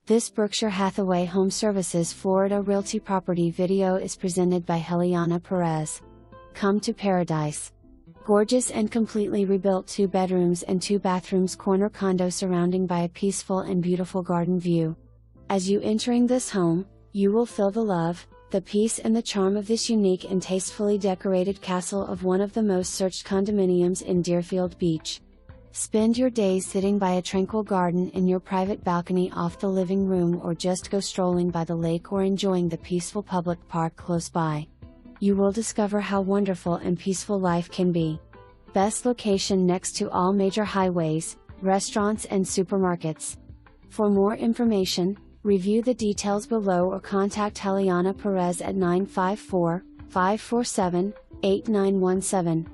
This Berkshire Hathaway HomeServices Florida Realty property video is presented by Heliana Perez. Come to paradise. Gorgeous and completely rebuilt 2 bedrooms and 2 bathrooms corner condo surrounding by a peaceful and beautiful garden view. As you entering this home, you will feel the love, the peace and the charm of this unique and tastefully decorated castle of one of the most searched condominiums in Deerfield Beach. Spend your days sitting by a tranquil garden in your private balcony off the living room, or just go strolling by the lake or enjoying the peaceful public park close by. You will discover how wonderful and peaceful life can be. Best location next to all major highways, restaurants and supermarkets. For more information, review the details below or contact Heliana Perez at 954-547-8917.